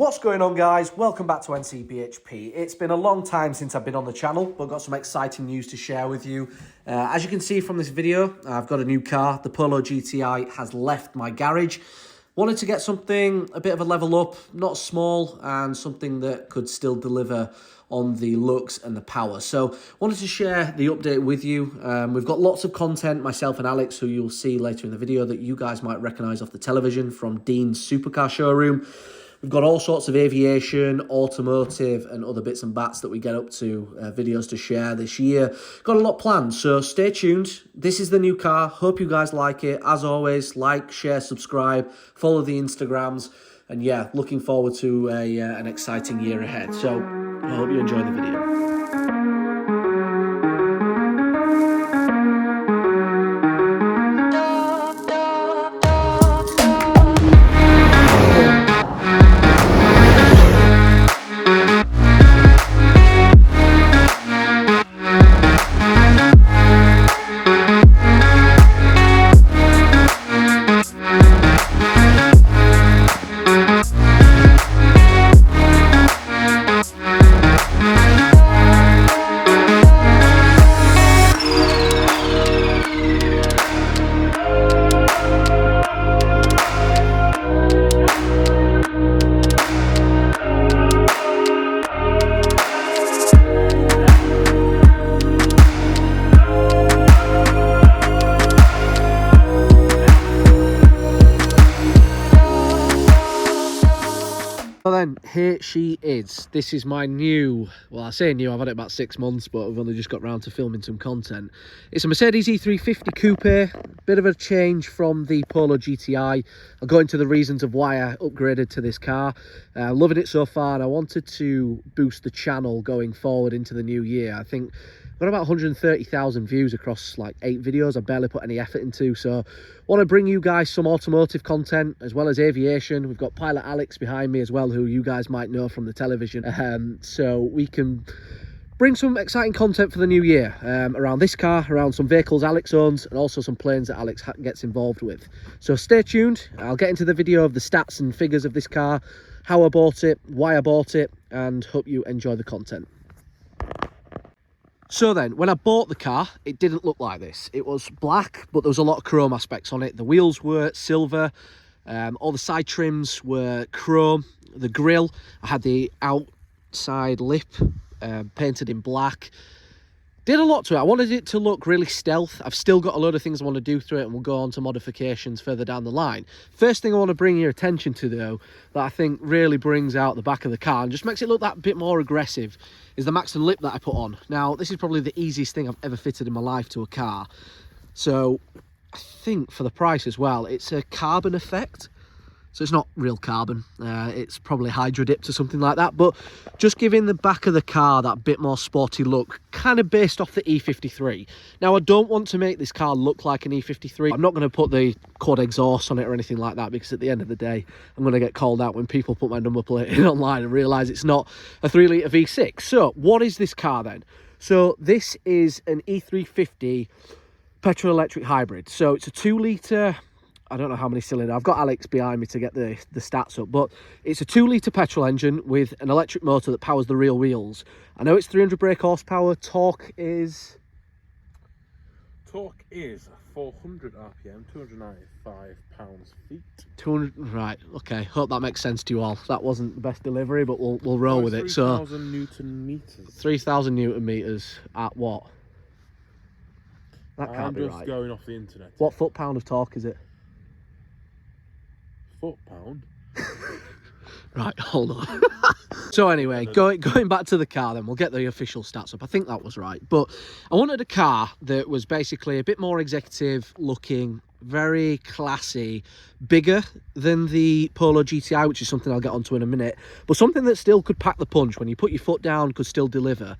What's going on, guys? Welcome back to NCBHP. It's been a long time since I've been on the channel, but got some exciting news to share with you. As you can see from this video, I've got a new car. The Polo GTI has left my garage. Wanted to get something a bit of a level up, not small, and something that could still deliver on the looks and the power. So wanted to share the update with you. We've got lots of content, myself and Alex, who you'll see later in the video, that you guys might recognise off the television from Dean's Supercar Showroom. We've got all sorts of aviation, automotive, and other bits and bats that we get up to, videos to share this year. Got a lot planned, so stay tuned. This is the new car. Hope you guys like it. As always, like, share, subscribe, follow the Instagrams. And yeah, looking forward to an exciting year ahead. So I hope you enjoy the video. So then, here she is. This is my new, well, I say new, I've had it about 6 months, but I've only just got round to filming some content. It's a Mercedes E350 Coupe, bit of a change from the Polo GTI. I'll go into the reasons of why I upgraded to this car. Loving it so far, and I wanted to boost the channel going forward into the new year. I think I've got about 130,000 views across like 8 videos I barely put any effort into, so want to bring you guys some automotive content as well as aviation. We've got Pilot Alex behind me as well, who you guys might know from the television, so we can bring some exciting content for the new year around this car, around some vehicles Alex owns, and also some planes that Alex gets involved with. So stay tuned. I'll get into the video of the stats and figures of this car, how I bought it, why I bought it, and hope you enjoy the content. So then, when I bought the car, it didn't look like this. It was black, but there was a lot of chrome aspects on it. The wheels were silver, all the side trims were chrome. The grille, I had the outside lip painted in black. Did a lot to it. I wanted it to look really stealth. I've still got a load of things I want to do through it, and we'll go on to modifications further down the line. First thing I want to bring your attention to, though, that I think really brings out the back of the car and just makes it look that bit more aggressive, is the Maxton lip that I put on. Now, this is probably the easiest thing I've ever fitted in my life to a car. So I think for the price as well, it's a carbon effect. So it's not real carbon, it's probably hydro dipped or something like that, but just giving the back of the car that bit more sporty look, kind of based off the E53. Now, I don't want to make this car look like an E53. I'm not going to put the quad exhaust on it or anything like that, because at the end of the day, I'm going to get called out when people put my number plate in online and realise it's not a 3-litre V6. So what is this car then? So this is an E350 petrol electric hybrid. So it's a 2-litre, I don't know how many cylinder. I've got Alex behind me to get the stats up, but it's a 2-litre petrol engine with an electric motor that powers the rear wheels. I know it's 300 brake horsepower. Torque is 400 RPM, 295 pounds-feet. 200, right, okay. Hope that makes sense to you all. That wasn't the best delivery, but we'll roll with it. So 3,000 Newton meters. 3,000 Newton meters at what? That can't be right. I'm just going off the internet. What foot-pound of torque is it? Foot-pound? Right, hold on. So anyway, going back to the car then, we'll get the official stats up. I think that was right. But I wanted a car that was basically a bit more executive looking, very classy, bigger than the Polo GTI, which is something I'll get onto in a minute, but something that still could pack the punch. When you put your foot down, could still deliver.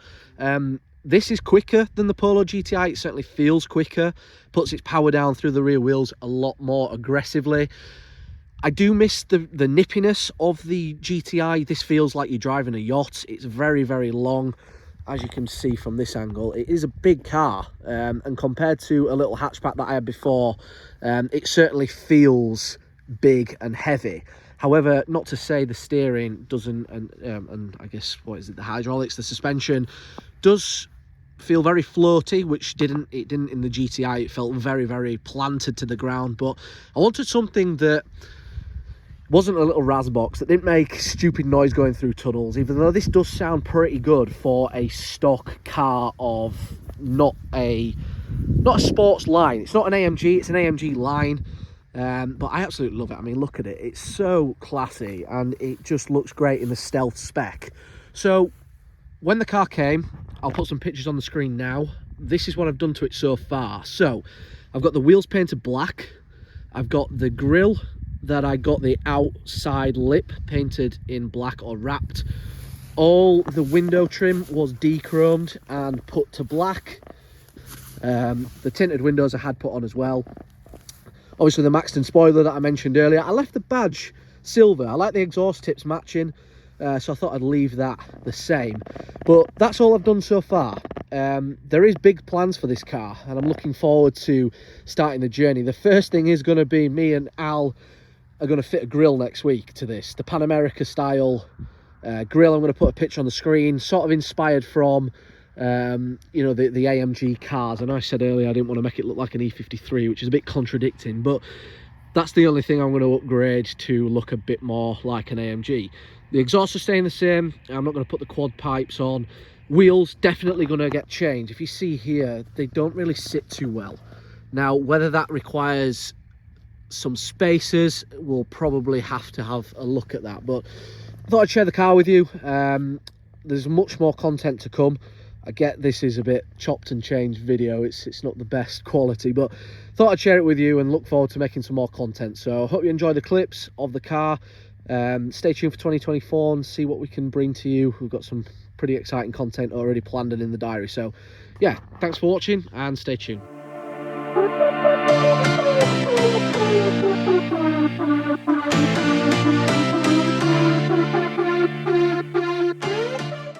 This is quicker than the Polo GTI. It certainly feels quicker, puts its power down through the rear wheels a lot more aggressively. I do miss the nippiness of the GTI. This feels like you're driving a yacht. It's very, very long. As you can see from this angle, it is a big car. And compared to a little hatchback that I had before, it certainly feels big and heavy. However, not to say the steering doesn't, and I guess, what is it, the hydraulics, the suspension does feel very floaty, which it didn't in the GTI. It felt very, very planted to the ground. But I wanted something that wasn't a little razz box, that didn't make stupid noise going through tunnels, even though this does sound pretty good for a stock car of not a sports line. It's not an AMG, it's an AMG line. But I absolutely love it. I mean, look at it. It's so classy, and it just looks great in the stealth spec. So when the car came, I'll put some pictures on the screen now. This is what I've done to it so far. So I've got the wheels painted black. I've got the grille that I got the outside lip painted in black or wrapped. All the window trim was de-chromed and put to black. The tinted windows I had put on as well. Obviously the Maxton spoiler that I mentioned earlier. I left the badge silver. I like the exhaust tips matching, so I thought I'd leave that the same. But that's all I've done so far. There is big plans for this car, and I'm looking forward to starting the journey. The first thing is going to be me and Al are going to fit a grille next week to this. The Pan America style grille. I'm going to put a picture on the screen, sort of inspired from you know, the AMG cars. I know I said earlier I didn't want to make it look like an E53, which is a bit contradicting, but that's the only thing I'm going to upgrade to look a bit more like an AMG. The exhausts are staying the same. I'm not going to put the quad pipes on. Wheels definitely going to get changed. If you see here, they don't really sit too well. Now, whether that requires some spacers, we'll probably have to have a look at that, but I thought I'd share the car with you. There's much more content to come. I get this is a bit chopped and changed video, it's not the best quality, but thought I'd share it with you and look forward to making some more content. So I hope you enjoy the clips of the car. Stay tuned for 2024 and see what we can bring to you. We've got some pretty exciting content already planned and in the diary. So yeah, thanks for watching and stay tuned.